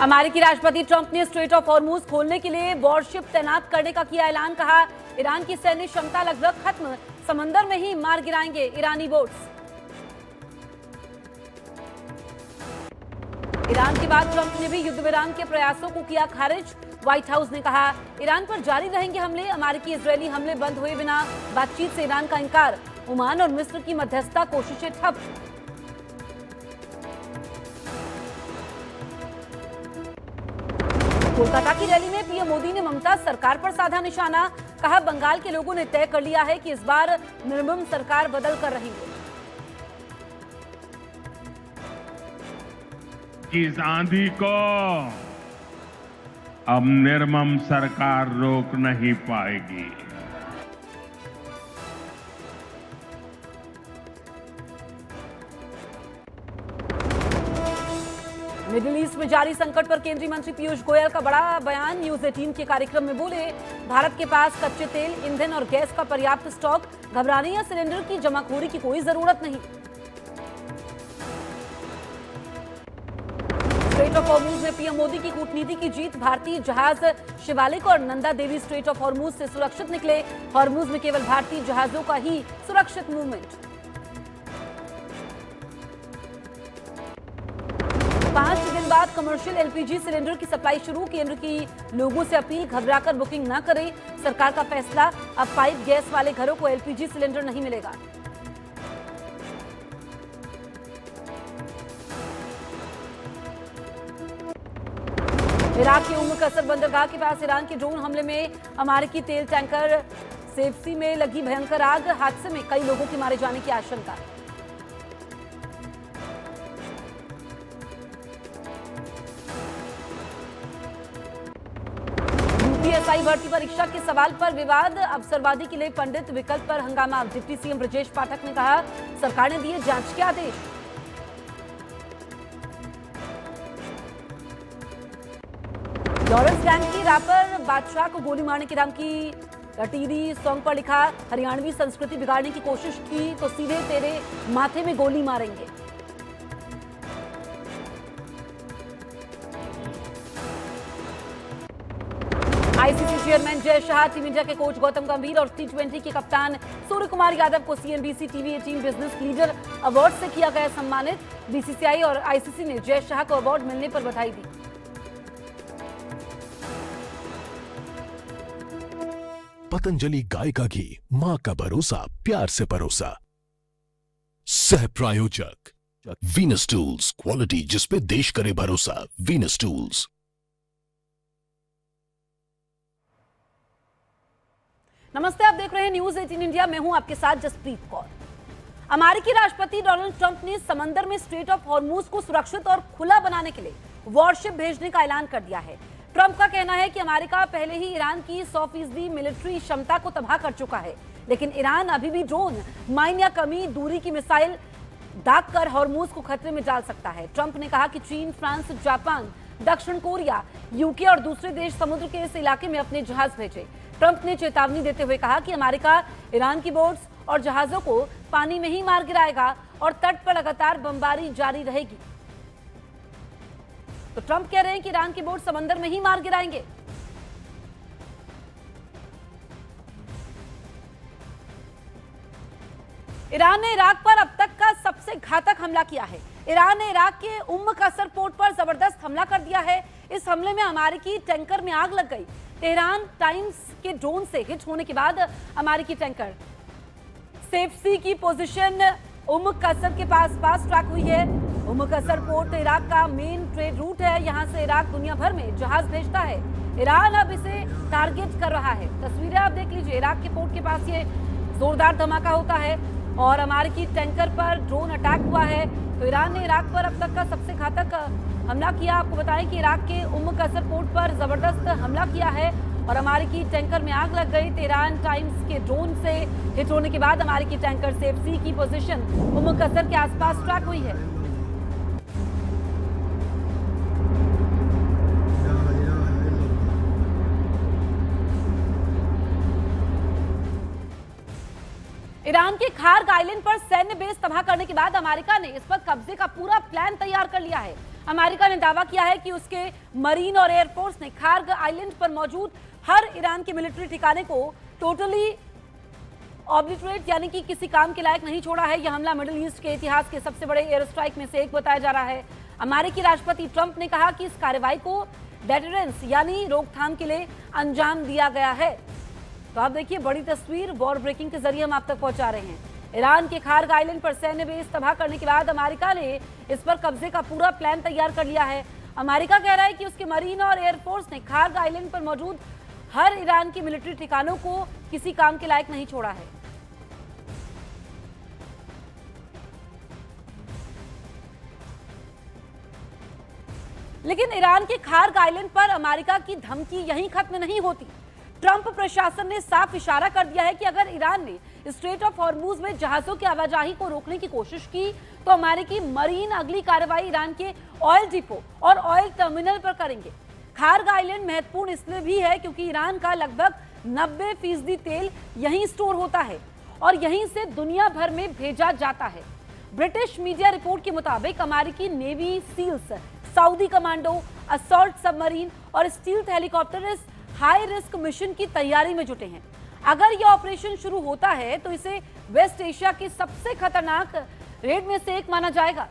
अमेरिकी राष्ट्रपति ट्रंप ने स्ट्रेट ऑफ हॉर्मूज खोलने के लिए वॉरशिप तैनात करने का किया ऐलान। कहा, ईरान की सैन्य क्षमता लगभग खत्म, समंदर में ही मार गिराएंगे ईरानी बोट्स। ईरान के बाद ट्रंप ने भी युद्ध विराम के प्रयासों को किया खारिज। व्हाइट हाउस ने कहा, ईरान पर जारी रहेंगे हमले, अमेरिकी इजरायली हमले बंद हुए बिना बातचीत से ईरान का इंकार। ओमान और मिस्र की मध्यस्थता कोशिशें ठप। कोलकाता की रैली में पीएम मोदी ने ममता सरकार पर साधा निशाना। कहा, बंगाल के लोगों ने तय कर लिया है कि इस बार निर्मम सरकार बदल कर रहेंगे। इस आंधी को अब निर्मम सरकार रोक नहीं पाएगी। मिडिल ईस्ट में जारी संकट पर केंद्रीय मंत्री पीयूष गोयल का बड़ा बयान। न्यूज 18 के कार्यक्रम में बोले, भारत के पास कच्चे तेल, ईंधन और गैस का पर्याप्त स्टॉक, घबराने या सिलेंडर की जमाखोरी की कोई जरूरत नहीं। स्ट्रेट ऑफ हॉर्मूज में पीएम मोदी की कूटनीति की जीत। भारतीय जहाज शिवालिक और Nanda Devi straight of Hormuz से सुरक्षित निकले। हॉर्मूज में केवल भारतीय जहाजों का ही सुरक्षित मूवमेंट। 5 दिन बाद कमर्शियल एलपीजी सिलेंडर की सप्लाई शुरू। केंद्र की लोगों से अपील, घबराकर बुकिंग न करें। सरकार का फैसला, अब पाइप गैस वाले घरों को एलपीजी सिलेंडर नहीं मिलेगा। इराक के उम्म कसर बंदरगाह के पास ईरान के ड्रोन हमले में अमेरिकी तेल टैंकर सेफ्सी में लगी भयंकर आग। हादसे में कई लोगों के मारे जाने की आशंका। यूपीएसआई भर्ती परीक्षा के सवाल पर विवाद। अवसरवादी के लिए पंडित विकल्प पर हंगामा। डिप्टी सीएम ब्रजेश पाठक ने कहा, सरकार ने दिए जांच के आदेश। लॉरेंस गैंग की रैपर बादशाह को गोली मारने की धमकी। रटीरी सॉन्ग पर लिखा, हरियाणवी संस्कृति बिगाड़ने की कोशिश की तो सीधे तेरे माथे में गोली मारेंगे। ICC chairman Jay Shah, team India के कोच गौतम गंभीर और टी20 के कप्तान सूर्य कुमार यादव को CNBC TV 18 business leader award से किया गया सम्मानित। बीसीसीआई और आईसीसी ने जय शाह को अवार्ड मिलने पर बधाई दी। पतंजलि गाय का घी, मां का भरोसा, प्यार से परोसा। सह प्रायोजक वीनस टूल्स, क्वालिटी जिसपे देश करे भरोसा। Venus tools. नमस्ते, आप देख रहे हैं न्यूज 18 इंडिया। मैं हूं आपके साथ जसप्रीत कौर। अमेरिकी राष्ट्रपति डोनाल्ड ट्रंप ने समंदर में स्ट्रेट ऑफ हॉर्मूज को सुरक्षित और खुला बनाने के लिए वॉरशिप भेजने का ऐलान कर दिया है। ट्रंप का कहना है कि अमेरिका पहले ही ईरान की 100% मिलिट्री क्षमता को तबाह कर चुका है, लेकिन ईरान अभी भी ड्रोन, माइन या कमी दूरी की मिसाइल दाग कर हॉर्मूज को खतरे में डाल सकता है। ट्रंप ने कहा कि चीन, फ्रांस, जापान, दक्षिण कोरिया, यूके और दूसरे देश समुद्र के इस इलाके में अपने जहाज भेजे। ट्रंप ने चेतावनी देते हुए कहा कि अमेरिका ईरान की बोट्स और जहाजों को पानी में ही मार गिराएगा और तट पर लगातार बमबारी जारी रहेगी। तो ट्रंप कह रहे हैं कि ईरान की बोट समंदर में ही मार गिराएंगे। ईरान ने इराक पर अब तक का सबसे घातक हमला किया है। ईरान ने इराक के उम्म कसर पोर्ट पर जबरदस्त हमला कर दिया है। इस हमले में अमेरिकी टैंकर में आग लग गई। तेहरान टाइम्स के ड्रोन से हिट होने के बाद अमेरिकी टैंकर सेफ्सी की पोजीशन उम्म कसर के पास फास्ट ट्रैक हुई है। उम्म कसर पोर्ट इराक का मेन ट्रेड रूट है। यहां से इराक दुनिया भर में जहाज भेजता है। ईरान अब इसे टारगेट कर रहा है। तस्वीरें आप देख लीजिए, इराक के पोर्ट के पास ये जोरदार धमाका होता है और अमेरिकी टैंकर पर ड्रोन अटैक हुआ है। तो ईरान ने इराक पर अब तक का सबसे घातक हमला किया। आपको बताएं कि इराक के उम्म कसर पोर्ट पर जबरदस्त हमला किया है और अमेरिकी टैंकर में आग लग गई। तेहरान टाइम्स के ड्रोन से हिट होने के बाद अमेरिकी टैंकर सेफ्सी की पोजीशन उम्म कसर के आसपास ट्रैक हुई है। ईरान के खार्ग आइलैंड पर सैन्य बेस तबाह करने के बाद अमेरिका ने इस पर कब्जे का पूरा प्लान तैयार कर लिया है। अमेरिका ने दावा किया है कि उसके मरीन और एयरफोर्स ने खार्ग आइलैंड पर मौजूद हर ईरान के मिलिट्री ठिकाने को टोटली ऑब्लिटरेट यानी कि किसी काम के लायक नहीं छोड़ा है। यह हमला मिडिल ईस्ट के इतिहास के सबसे बड़े एयर स्ट्राइक में से एक बताया जा रहा है। अमेरिकी राष्ट्रपति ट्रंप ने कहा कि इस कार्रवाई को डेटरेंस यानी रोकथाम के लिए अंजाम दिया गया है। तो आप देखिए बड़ी तस्वीर वॉर ब्रेकिंग के जरिए हम आप तक पहुंचा रहे हैं। ईरान के खार्ग आइलैंड पर सैन्य बेस तबाह करने के बाद अमेरिका ने इस पर कब्जे का पूरा प्लान तैयार कर लिया है। अमेरिका कह रहा है कि उसके मरीन और एयरफोर्स ने खार्ग आइलैंड पर मौजूद हर ईरान की मिलिट्री ठिकानों को किसी काम के लायक नहीं छोड़ा है। लेकिन ईरान के खार्ग आइलैंड पर अमेरिका की धमकी यहीं खत्म नहीं होती। ट्रंप प्रशासन ने साफ इशारा कर दिया है कि अगर ईरान ने स्ट्रेट ऑफ हॉर्मुज में जहाजों की आवाजाही को रोकने की कोशिश की तो अमेरिकी मरीन अगली कार्रवाई ईरान के ऑयल डिपो और ऑयल टर्मिनल पर करेंगे। खार्ग आइलैंड महत्वपूर्ण इसलिए भी है क्योंकि ईरान का लगभग 90% तेल यहीं स्टोर होता है और यहीं से दुनिया भर में भेजा जाता है। ब्रिटिश मीडिया रिपोर्ट के मुताबिक अमेरिकी navy seals, Saudi commando, assault submarine और स्टील्थ हेलीकॉप्टर इस हाई रिस्क मिशन की तैयारी में जुटे हैं। अगर यह ऑपरेशन शुरू होता है तो इसे वेस्ट एशिया के सबसे खतरनाक रेड में से एक माना जाएगा।